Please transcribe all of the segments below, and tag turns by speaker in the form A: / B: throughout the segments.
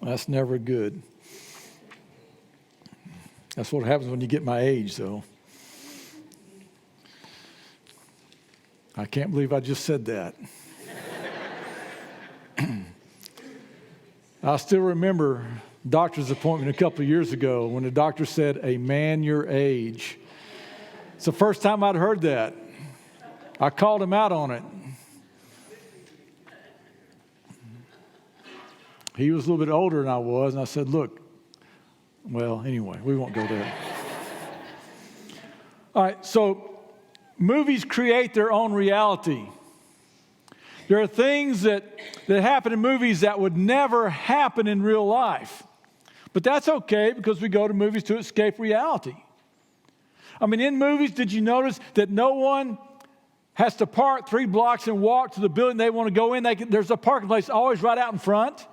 A: That's never good. That's what happens when you get my age, though. I can't believe I just said that. I still remember doctor's appointment a couple of years ago when the doctor said, "A man your age." It's the first time I'd heard that. I called him out on it. He was a little bit older than I was, and I said, "Look, well, anyway, we won't go there." All right, so movies create their own reality. There are things that happen in movies that would never happen in real life. But that's okay because we go to movies to escape reality. I mean, in movies, did you notice that no one has to park 3 blocks and walk to the building they want to go in? There's a parking place always right out in front.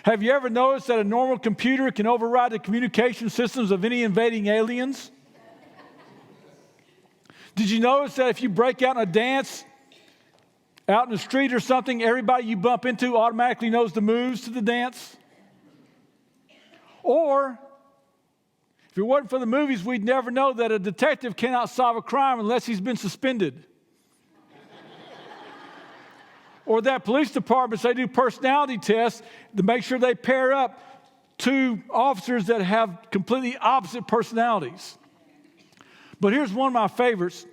A: Have you ever noticed that a normal computer can override the communication systems of any invading aliens? Did you notice that if you break out in a dance out in the street or something, everybody you bump into automatically knows the moves to the dance? Or, if it wasn't for the movies, we'd never know that a detective cannot solve a crime unless he's been suspended. Or that police departments, they do personality tests to make sure they pair up 2 officers that have completely opposite personalities. But here's one of my favorites.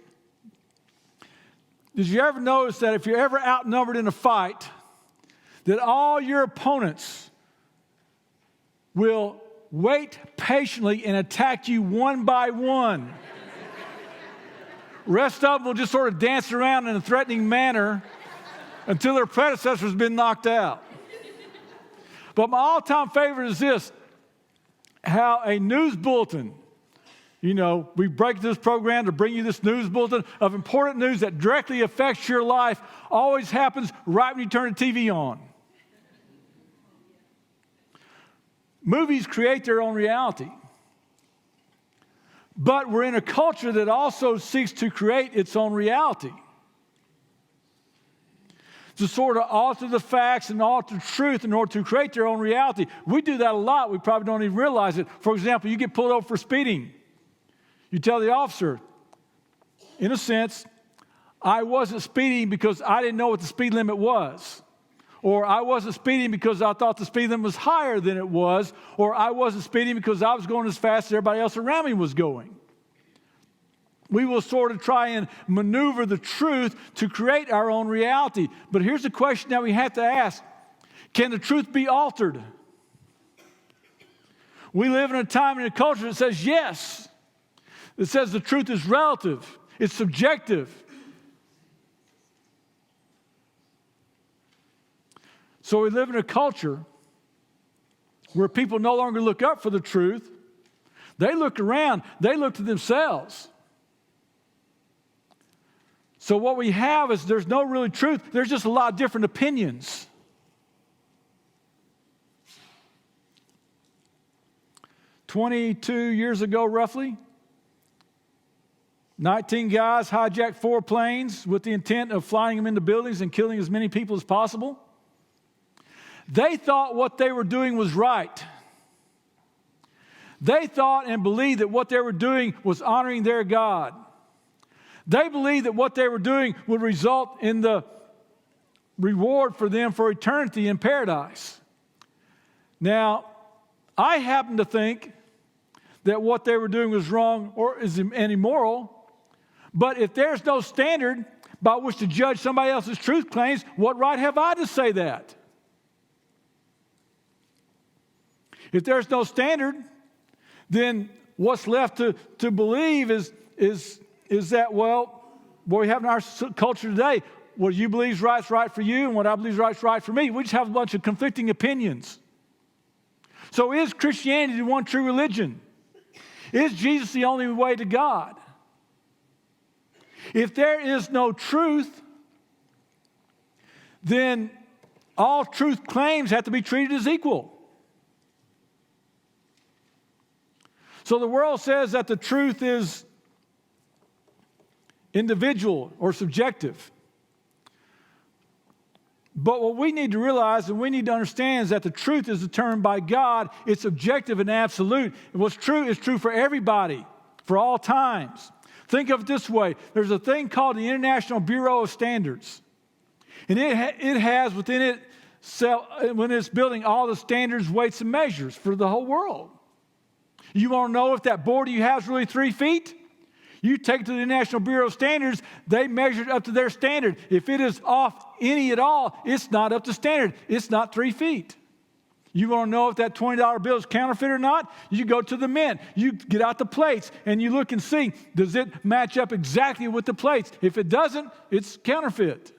A: Did you ever notice that if you're ever outnumbered in a fight, that all your opponents will wait patiently and attack you one by one? Rest of them will just sort of dance around in a threatening manner until their predecessor's been knocked out. But my all-time favorite is this, how a news bulletin, we break this program to bring you this news bulletin of important news that directly affects your life, always happens right when you turn the TV on. Movies create their own reality. But we're in a culture that also seeks to create its own reality. To sort of alter the facts and alter truth in order to create their own reality. We do that a lot. We probably don't even realize it. For example, you get pulled over for speeding. You tell the officer, in a sense, I wasn't speeding because I didn't know what the speed limit was. Or I wasn't speeding because I thought the speed limit was higher than it was. Or I wasn't speeding because I was going as fast as everybody else around me was going. We will sort of try and maneuver the truth to create our own reality. But here's the question that we have to ask. Can the truth be altered? We live in a time and a culture that says yes. It says the truth is relative. It's subjective. So we live in a culture where people no longer look up for the truth. They look around. They look to themselves. So what we have is there's no really truth. There's just a lot of different opinions. $22 ago, roughly, 19 guys hijacked 4 planes with the intent of flying them into buildings and killing as many people as possible. They thought what they were doing was right. They thought and believed that what they were doing was honoring their God. They believed that what they were doing would result in the reward for them for eternity in paradise. Now, I happen to think that what they were doing was wrong or is immoral. But if there's no standard by which to judge somebody else's truth claims, what right have I to say that? If there's no standard, then what's left to believe is that, well, what we have in our culture today, what you believe is right for you, and what I believe is right for me. We just have a bunch of conflicting opinions. So is Christianity the one true religion? Is Jesus the only way to God? If there is no truth, then all truth claims have to be treated as equal. So the world says that the truth is individual or subjective. But what we need to realize and we need to understand is that the truth is determined by God. It's objective and absolute. And what's true is true for everybody, for all times. Think of it this way. There's a thing called the International Bureau of Standards. And it has within it, when it's building all the standards, weights, and measures for the whole world. You want to know if that border you have is really 3 feet? You take it to the International Bureau of Standards, they measure it up to their standard. If it is off any at all, it's not up to standard. It's not 3 feet. You want to know if that $20 bill is counterfeit or not? You go to the mint. You get out the plates and you look and see, does it match up exactly with the plates? If it doesn't, it's counterfeit.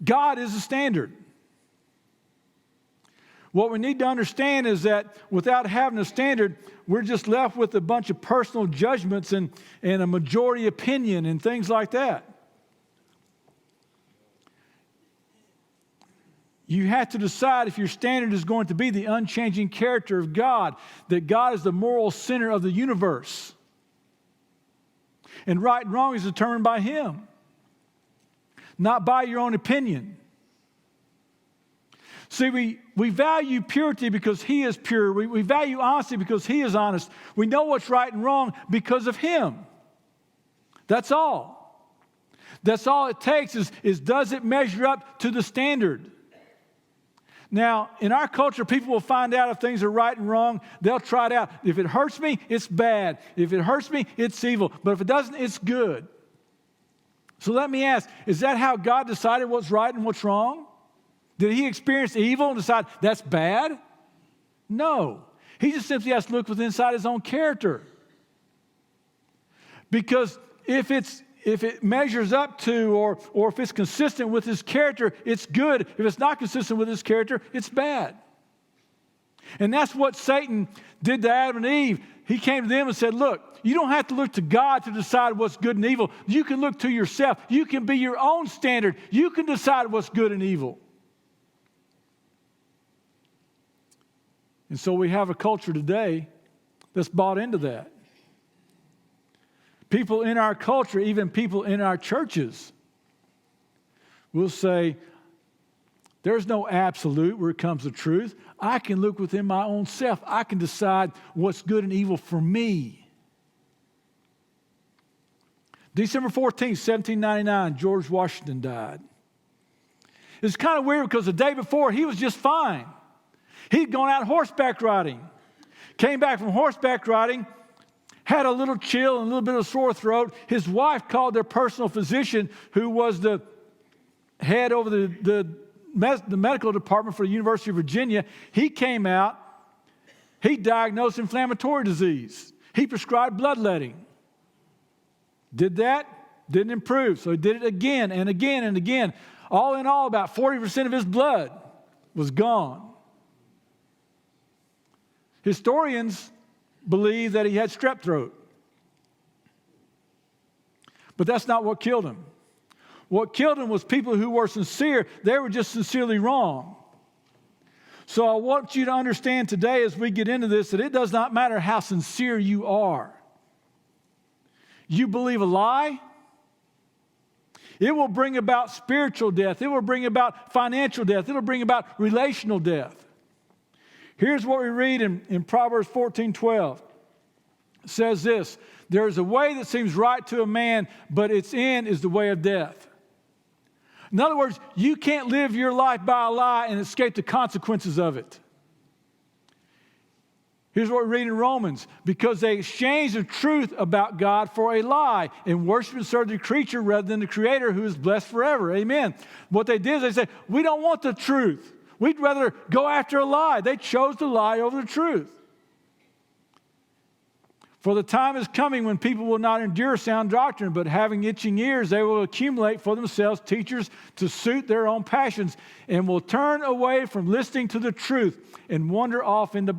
A: God is the standard. What we need to understand is that without having a standard, we're just left with a bunch of personal judgments and a majority opinion and things like that. You have to decide if your standard is going to be the unchanging character of God, that God is the moral center of the universe. And right and wrong is determined by Him, not by your own opinion. See, we value purity because He is pure. We value honesty because He is honest. We know what's right and wrong because of Him. That's all. That's all it takes is does it measure up to the standard? Now, in our culture, people will find out if things are right and wrong. They'll try it out. If it hurts me, it's bad. If it hurts me, it's evil. But if it doesn't, it's good. So let me ask, is that how God decided what's right and what's wrong? Did He experience evil and decide that's bad? No. He just simply has to look within inside His own character. Because if it measures up to or if it's consistent with His character, it's good. If it's not consistent with His character, it's bad. And that's what Satan did to Adam and Eve. He came to them and said, look, you don't have to look to God to decide what's good and evil. You can look to yourself. You can be your own standard. You can decide what's good and evil. And so we have a culture today that's bought into that. People in our culture, even people in our churches, will say, there's no absolute where it comes to truth. I can look within my own self. I can decide what's good and evil for me. December 14th, 1799, George Washington died. It's kind of weird because the day before, he was just fine. He'd gone out horseback riding, came back from horseback riding, had a little chill and a little bit of sore throat. His wife called their personal physician, who was the head over the medical department for the University of Virginia. He came out. He diagnosed inflammatory disease. He prescribed bloodletting. Did that, didn't improve. So he did it again and again and again. All in all, about 40% of his blood was gone. Historians believe that he had strep throat. But that's not what killed him. What killed him was people who were sincere. They were just sincerely wrong. So I want you to understand today as we get into this that it does not matter how sincere you are. You believe a lie, it will bring about spiritual death. It will bring about financial death. It will bring about relational death. Here's what we read in Proverbs 14:12. It says this, there is a way that seems right to a man, but its end is the way of death. In other words, you can't live your life by a lie and escape the consequences of it. Here's what we read in Romans. Because they exchanged the truth about God for a lie and worship and serve the creature rather than the Creator who is blessed forever. Amen. What they did is they said, we don't want the truth. We'd rather go after a lie. They chose the lie over the truth. For the time is coming when people will not endure sound doctrine, but having itching ears, they will accumulate for themselves teachers to suit their own passions and will turn away from listening to the truth and wander off into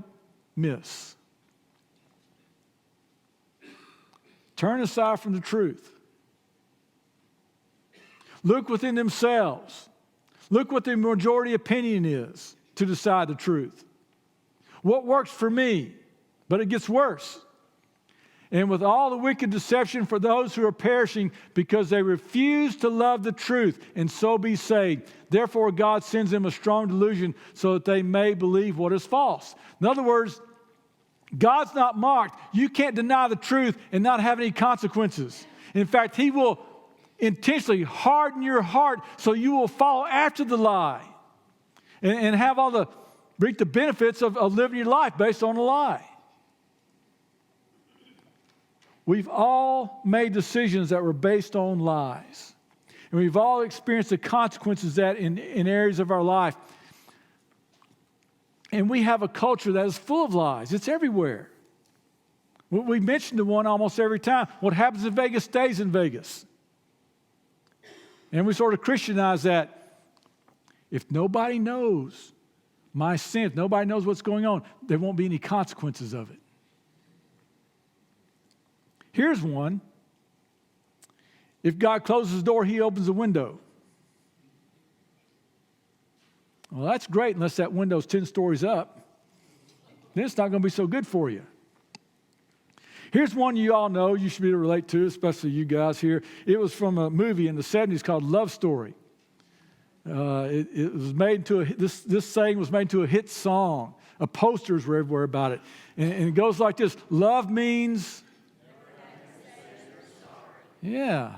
A: myths. Turn aside from the truth. Look within themselves. Look what the majority opinion is to decide the truth. What works for me? But it gets worse. and with all the wicked deception for those who are perishing because they refuse to love the truth and so be saved. Therefore, God sends them a strong delusion so that they may believe what is false. In other words, God's not mocked. You can't deny the truth and not have any consequences. In fact, He will intentionally harden your heart so you will follow after the lie and have reap the benefits of living your life based on a lie. We've all made decisions that were based on lies. And we've all experienced the consequences of that in areas of our life. And we have a culture that is full of lies. It's everywhere. We mention the one almost every time. What happens in Vegas stays in Vegas. And we sort of Christianize that. If nobody knows my sin, if nobody knows what's going on, there won't be any consequences of it. Here's one. If God closes the door, He opens the window. Well, that's great unless that window's 10 stories up. Then it's not going to be so good for you. Here's one you all know, you should be able to relate to, especially you guys here. It was from a movie in the 70s called Love Story. It was made into this saying was made into a hit song. Posters were everywhere about it. And it goes like this: love means... Yeah.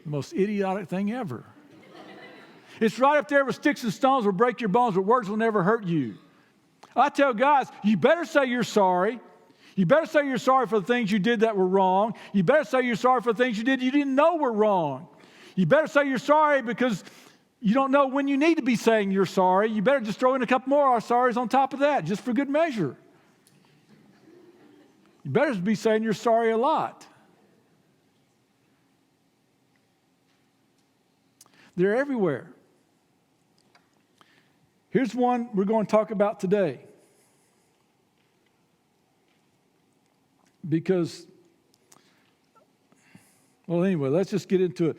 A: The most idiotic thing ever. It's right up there with sticks and stones will break your bones, but words will never hurt you. I tell guys, you better say you're sorry. You better say you're sorry for the things you did that were wrong. You better say you're sorry for the things you did you didn't know were wrong. You better say you're sorry because you don't know when you need to be saying you're sorry. You better just throw in a couple more sorries on top of that, just for good measure. You better be saying you're sorry a lot. They're everywhere. Here's one we're going to talk about today. Because, well, anyway, let's just get into it.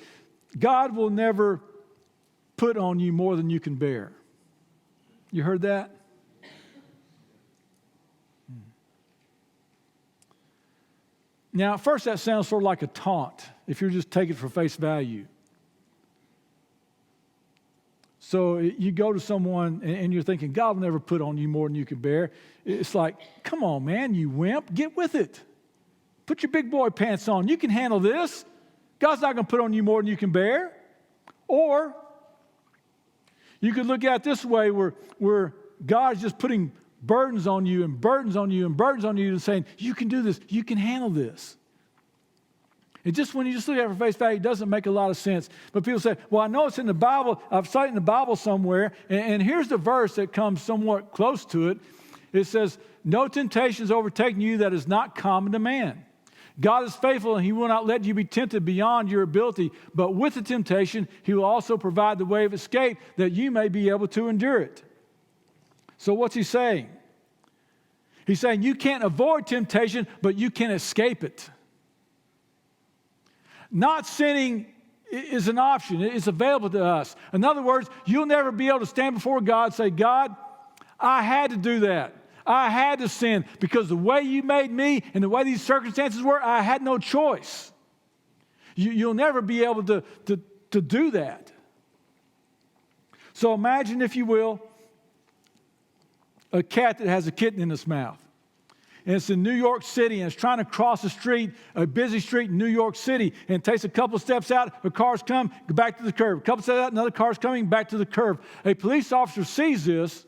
A: God will never put on you more than you can bear. You heard that? Now, at first that sounds sort of like a taunt if you're just taking it for face value. So you go to someone and you're thinking, God will never put on you more than you can bear. It's like, come on, man, you wimp, get with it. Put your big boy pants on. You can handle this. God's not going to put on you more than you can bear. Or you could look at it this way where God is just putting burdens on you and burdens on you and burdens on you and saying, you can do this, you can handle this. And just when you just look at it for face value, it doesn't make a lot of sense. But people say, well, I know it's in the Bible. I've cited in the Bible somewhere. And here's the verse that comes somewhat close to it. It says, no temptation is overtaking you that is not common to man. God is faithful and He will not let you be tempted beyond your ability. But with the temptation, He will also provide the way of escape that you may be able to endure it. So what's He saying? He's saying you can't avoid temptation, but you can escape it. Not sinning is an option. It's available to us. In other words, you'll never be able to stand before God and say, God, I had to do that. I had to sin because the way you made me and the way these circumstances were, I had no choice. You'll never be able to do that. So imagine, if you will, a cat that has a kitten in its mouth. And it's in New York City, and it's trying to cross a street, a busy street in New York City, and it takes a couple steps out, a car's come, go back to the curb. A couple steps out, another car's coming, back to the curb. A police officer sees this,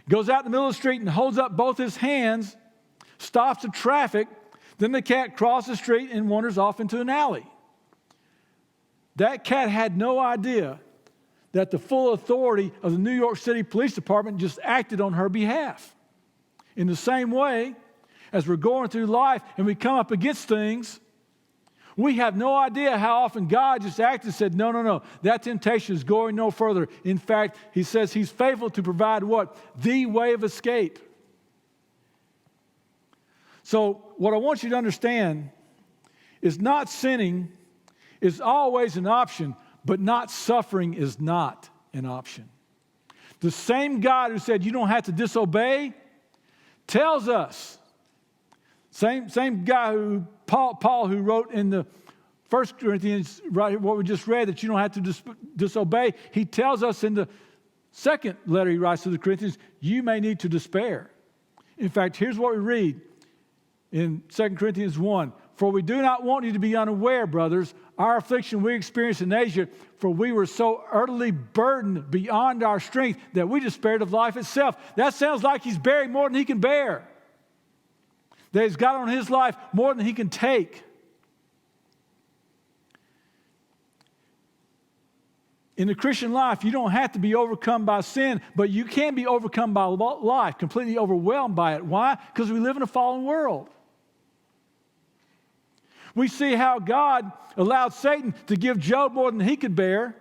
A: goes out in the middle of the street and holds up both his hands, stops the traffic. Then the cat crosses the street and wanders off into an alley. That cat had no idea that the full authority of the New York City Police Department just acted on her behalf. In the same way, as we're going through life and we come up against things, we have no idea how often God just acted and said, no, that temptation is going no further. In fact, He says He's faithful to provide what? The way of escape. So what I want you to understand is not sinning is always an option, but not suffering is not an option. The same God who said you don't have to disobey tells us Same guy who, Paul, who wrote in the 1 Corinthians, right, what we just read, that you don't have to disobey. He tells us in the second letter he writes to the Corinthians, you may need to despair. In fact, here's what we read in 2 Corinthians 1. For we do not want you to be unaware, brothers, our affliction we experienced in Asia, for we were so utterly burdened beyond our strength that we despaired of life itself. That sounds like he's bearing more than he can bear. That he's got on his life more than he can take. In the Christian life, you don't have to be overcome by sin, but you can be overcome by life, completely overwhelmed by it. Why? Because we live in a fallen world. We see how God allowed Satan to give Job more than he could bear.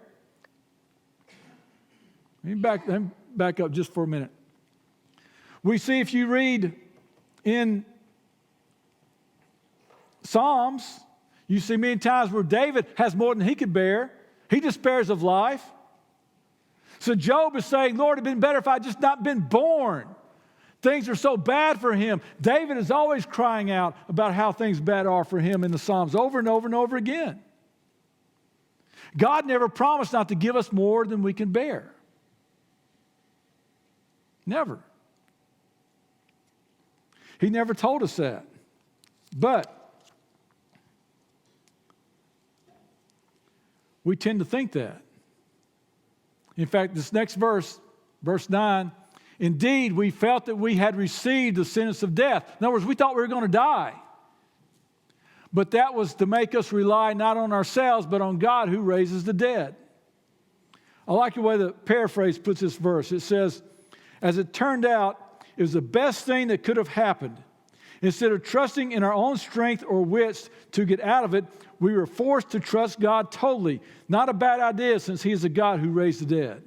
A: Let me back up just for a minute. We see, if you read in Psalms, you see many times where David has more than he could bear. He despairs of life. So Job is saying, Lord, it'd been better if I just not been born. Things are so bad for him. David is always crying out about how things bad are for him in the Psalms over and over and over again. God never promised not to give us more than we can bear. Never. He never told us that. But we tend to think that. In fact, this next verse, verse 9, indeed, we felt that we had received the sentence of death. In other words, we thought we were going to die. But that was to make us rely not on ourselves, but on God who raises the dead. I like the way the paraphrase puts this verse. It says, as it turned out, it was the best thing that could have happened. Instead of trusting in our own strength or wits to get out of it, we were forced to trust God totally. Not a bad idea, since He is the God who raised the dead.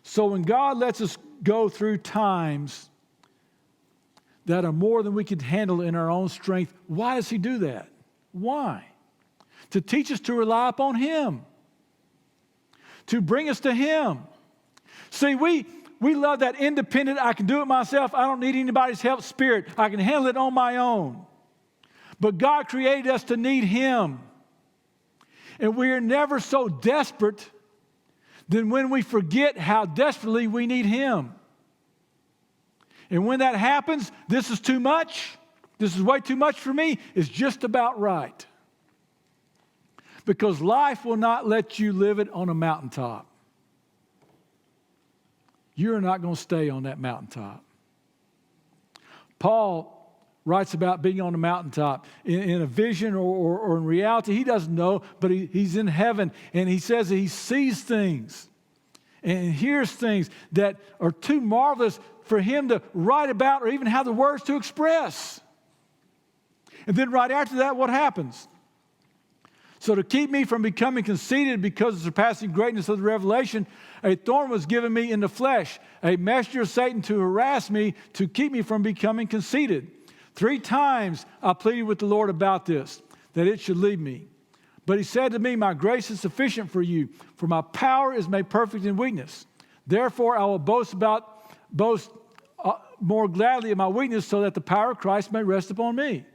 A: So when God lets us go through times that are more than we can handle in our own strength, why does He do that? Why? To teach us to rely upon Him. To bring us to Him. See, we love that independent, I can do it myself, I don't need anybody's help spirit. I can handle it on my own. But God created us to need Him. And we are never so desperate than when we forget how desperately we need Him. And when that happens, this is too much, this is way too much for me, it's just about right. Because life will not let you live it on a mountaintop. You're not going to stay on that mountaintop. Paul writes about being on the mountaintop in a vision or in reality. He doesn't know, but he's in heaven, and he says that he sees things and hears things that are too marvelous for him to write about or even have the words to express. And then right after that, what happens? So to keep me from becoming conceited because of the surpassing greatness of the revelation, a thorn was given me in the flesh, a messenger of Satan to harass me, to keep me from becoming conceited. 3 times I pleaded with the Lord about this, that it should leave me. But He said to me, my grace is sufficient for you, for my power is made perfect in weakness. Therefore I will boast more gladly of my weakness, so that the power of Christ may rest upon me.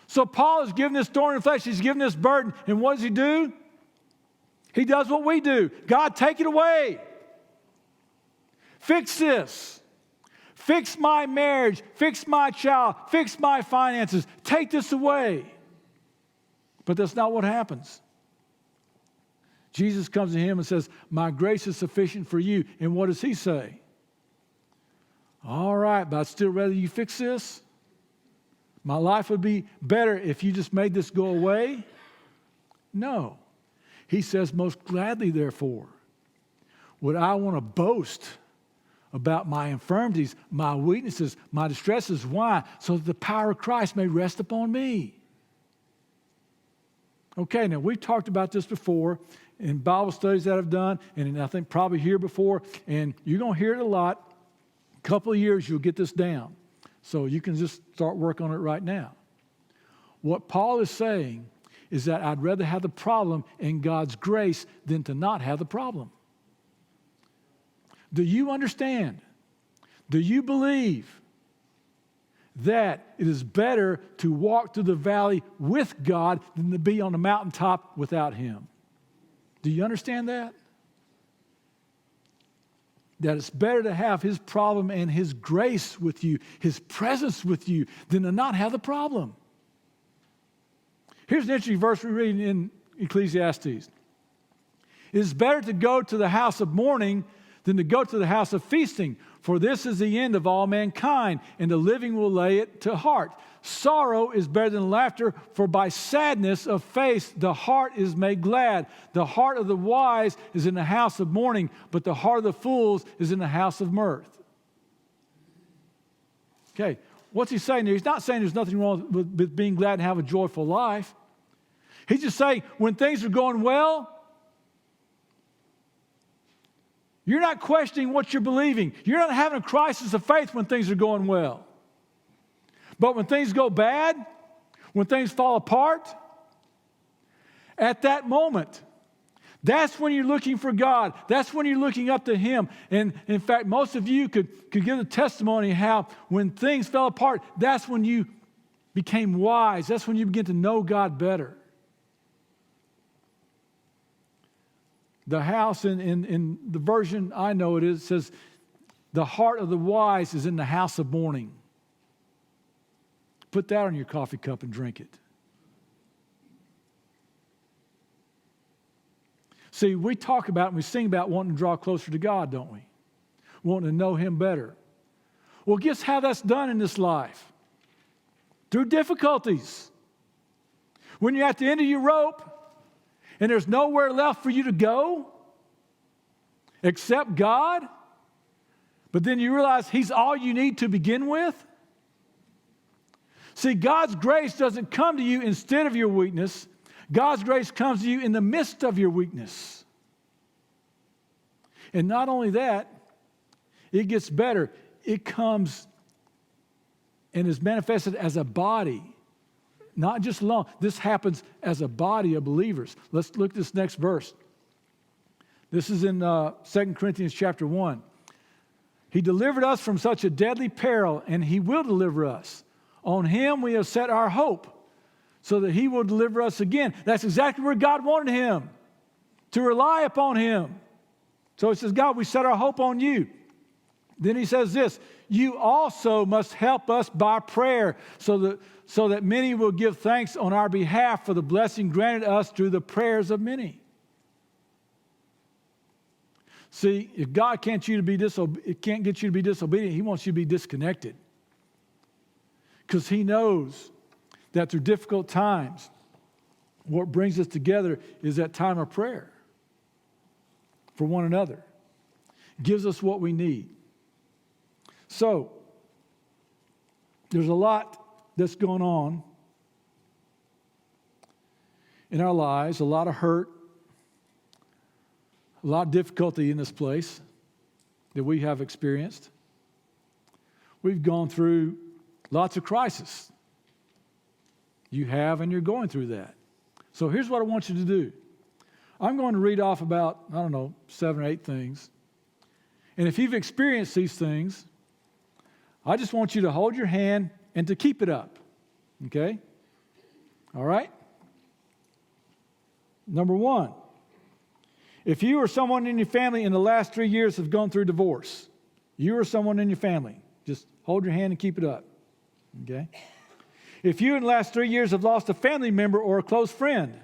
A: So Paul is given this thorn in the flesh. He's given this burden. And what does he do? He does what we do. God, take it away. Fix this. Fix my marriage. Fix my child. Fix my finances. Take this away. But that's not what happens. Jesus comes to him and says, my grace is sufficient for you. And what does he say? All right, but I'd still rather you fix this. My life would be better if you just made this go away. No. He says, most gladly, therefore, would I want to boast about my infirmities, my weaknesses, my distresses. Why? So that the power of Christ may rest upon me. Okay, now we've talked about this before in Bible studies that I've done, and I think probably here before, and you're going to hear it a lot. A couple of years, you'll get this down. So you can just start work on it right now. What Paul is saying is that I'd rather have the problem in God's grace than to not have the problem. Do you understand? Do you believe that it is better to walk through the valley with God than to be on the mountaintop without Him. Do you understand that? That it's better to have His problem and His grace with you, His presence with you, than to not have the problem. Here's an interesting verse we read in Ecclesiastes. It is better to go to the house of mourning than to go to the house of feasting, for this is the end of all mankind, and the living will lay it to heart. Sorrow is better than laughter, for by sadness of face the heart is made glad. The heart of the wise is in the house of mourning, but the heart of the fools is in the house of mirth. Okay, what's he saying there? He's not saying there's nothing wrong with being glad and have a joyful life. He's just saying when things are going well, you're not questioning what you're believing. You're not having a crisis of faith when things are going well. But when things go bad, when things fall apart, at that moment, that's when you're looking for God. That's when you're looking up to Him. And in fact, most of you could give a testimony how when things fell apart, that's when you became wise. That's when you begin to know God better. The house in the version I know it says, the heart of the wise is in the house of mourning. Put that on your coffee cup and drink it. See, we talk about and we sing about wanting to draw closer to God, don't we? Wanting to know Him better. Well, guess how that's done in this life? Through difficulties. When you're at the end of your rope, and there's nowhere left for you to go except God, but then you realize He's all you need to begin with. See, God's grace doesn't come to you instead of your weakness. God's grace comes to you in the midst of your weakness. And not only that, it gets better. It comes and is manifested as a body. Not just alone. This happens as a body of believers. Let's look at this next verse. This is in 2 Corinthians chapter 1. He delivered us from such a deadly peril, and He will deliver us. On Him we have set our hope, so that He will deliver us again. That's exactly where God wanted him, to rely upon Him. So He says, God, we set our hope on You. Then He says this, you also must help us by prayer, so that many will give thanks on our behalf for the blessing granted us through the prayers of many. See, if God can't get you to be disobedient, He wants you to be disconnected. Because He knows that through difficult times, what brings us together is that time of prayer for one another. It gives us what we need. So, there's a lot that's going on in our lives, a lot of hurt, a lot of difficulty in this place that we have experienced. We've gone through lots of crisis. You have, and you're going through that. So here's what I want you to do. I'm going to read off about, 7 or 8 things. And if you've experienced these things, I just want you to hold your hand and to keep it up. Okay? All right? Number 1, if you or someone in your family in the last 3 years have gone through divorce, you or someone in your family, just hold your hand and keep it up. Okay? If you in the last 3 years have lost a family member or a close friend.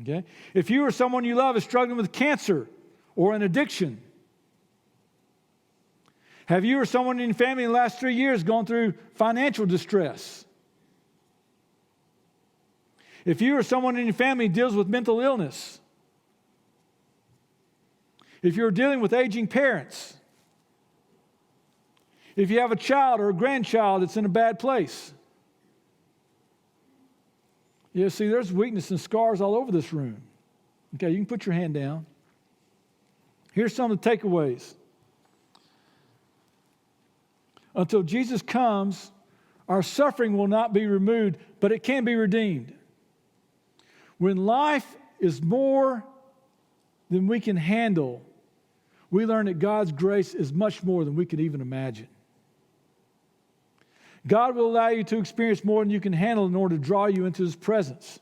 A: Okay? If you or someone you love is struggling with cancer or an addiction. Have you or someone in your family in the last 3 years gone through financial distress? If you or someone in your family deals with mental illness. If you're dealing with aging parents. If you have a child or a grandchild that's in a bad place. You see, there's weakness and scars all over this room. Okay, you can put your hand down. Here's some of the takeaways. Until Jesus comes, our suffering will not be removed, but it can be redeemed. When life is more than we can handle, we learn that God's grace is much more than we could even imagine. God will allow you to experience more than you can handle in order to draw you into His presence.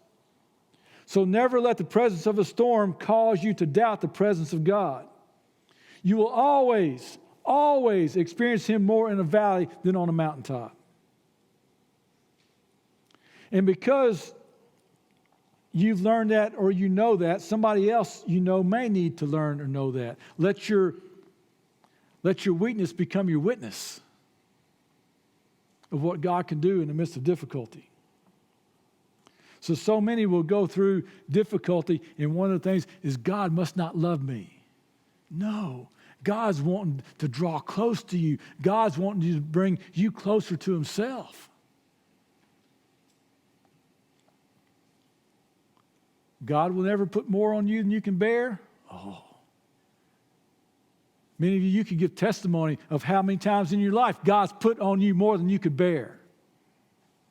A: So never let the presence of a storm cause you to doubt the presence of God. You will always, always experience Him more in a valley than on a mountaintop. And because you've learned that or you know that, somebody else you know may need to learn or know that. Let your weakness become your witness of what God can do in the midst of difficulty. So many will go through difficulty, and one of the things is God must not love me. No, God's wanting to draw close to you. God's wanting to bring you closer to Himself. God will never put more on you than you can bear. Oh. Many of you could give testimony of how many times in your life God's put on you more than you could bear.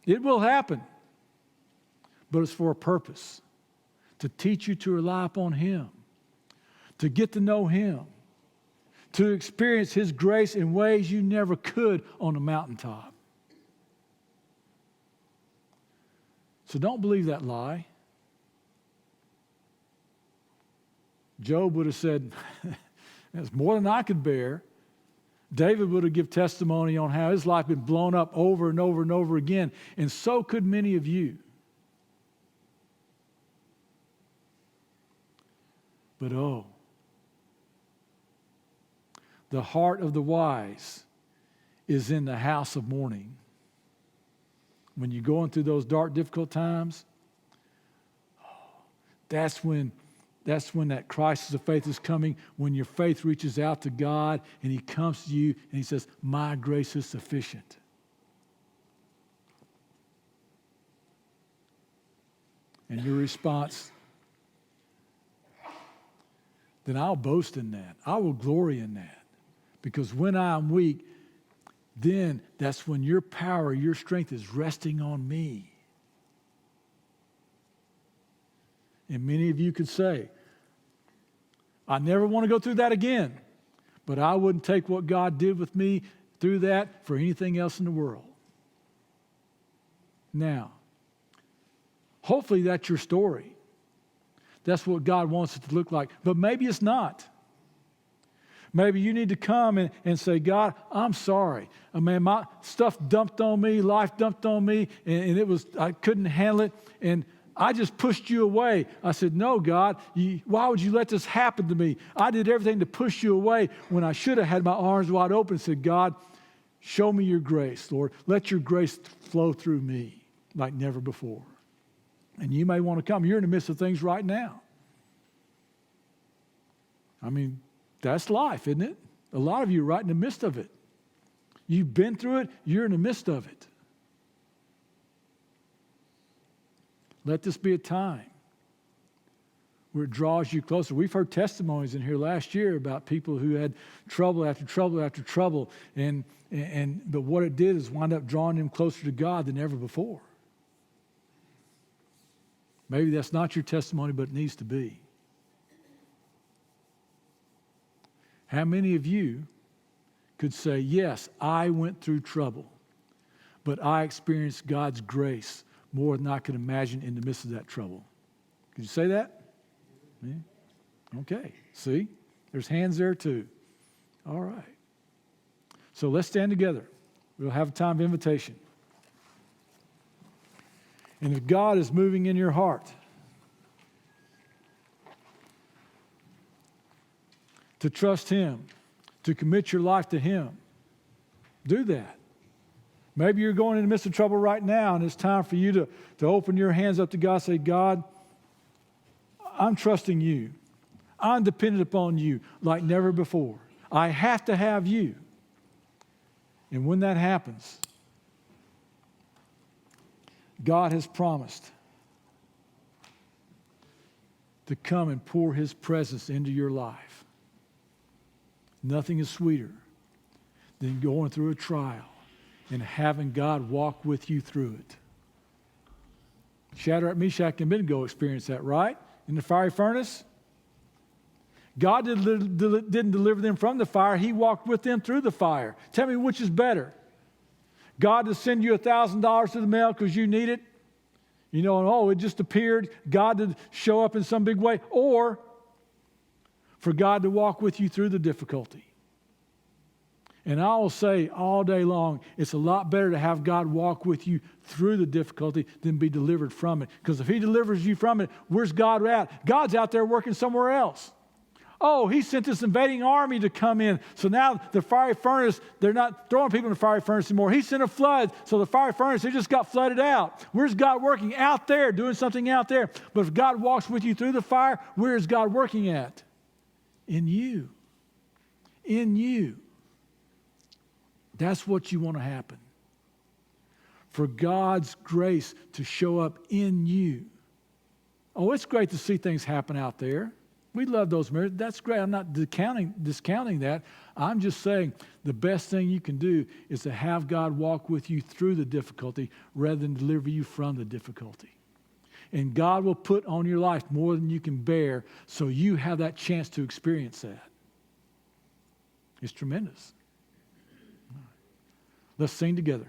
A: It will happen. But it's for a purpose. To teach you to rely upon Him. To get to know Him. To experience His grace in ways you never could on a mountaintop. So don't believe that lie. Job would have said, that's more than I could bear. David would have given testimony on how his life had been blown up over and over and over again. And so could many of you. But oh, the heart of the wise is in the house of mourning. When you're going through those dark, difficult times, that's when that crisis of faith is coming, when your faith reaches out to God and He comes to you and He says, my grace is sufficient. And your response, then I'll boast in that. I will glory in that. Because when I'm weak, then that's when your power, your strength is resting on me. And many of you could say, I never want to go through that again, but I wouldn't take what God did with me through that for anything else in the world. Now, hopefully that's your story. That's what God wants it to look like. But maybe it's not. Maybe you need to come and say, God, I'm sorry. I mean, my stuff dumped on me, life dumped on me, and I couldn't handle it, and I just pushed you away. I said, no, God, why would you let this happen to me? I did everything to push you away when I should have had my arms wide open and said, God, show me your grace, Lord. Let your grace flow through me like never before. And you may want to come. You're in the midst of things right now. I mean, that's life, isn't it? A lot of you are right in the midst of it. You've been through it. You're in the midst of it. Let this be a time where it draws you closer. We've heard testimonies in here last year about people who had trouble after trouble after trouble, but what it did is wind up drawing them closer to God than ever before. Maybe that's not your testimony, but it needs to be. How many of you could say, yes, I went through trouble, but I experienced God's grace more than I could imagine in the midst of that trouble? Could you say that? Yeah. Okay. See? There's hands there too. All right. So let's stand together. We'll have a time of invitation. And if God is moving in your heart to trust Him, to commit your life to Him, do that. Maybe you're going in the midst of trouble right now, and it's time for you to open your hands up to God and say, God, I'm trusting you. I'm dependent upon you like never before. I have to have you. And when that happens, God has promised to come and pour His presence into your life. Nothing is sweeter than going through a trial and having God walk with you through it. Shadrach, Meshach, and Abednego experienced that, right? In the fiery furnace. God didn't deliver them from the fire. He walked with them through the fire. Tell me which is better. God to send you $1,000 to the mail because you need it. You know, and it just appeared. God to show up in some big way. Or for God to walk with you through the difficulty. And I will say all day long, it's a lot better to have God walk with you through the difficulty than be delivered from it. Because if he delivers you from it, where's God at? God's out there working somewhere else. Oh, he sent this invading army to come in. So now the fiery furnace, they're not throwing people in the fiery furnace anymore. He sent a flood. So the fiery furnace, they just got flooded out. Where's God working? Out there, doing something out there. But if God walks with you through the fire, where is God working at? In you. In you. That's what you want to happen. For God's grace to show up in you. Oh, it's great to see things happen out there. We love those miracles. That's great. I'm not discounting that. I'm just saying the best thing you can do is to have God walk with you through the difficulty rather than deliver you from the difficulty. And God will put on your life more than you can bear so you have that chance to experience that. It's tremendous. Let's sing together.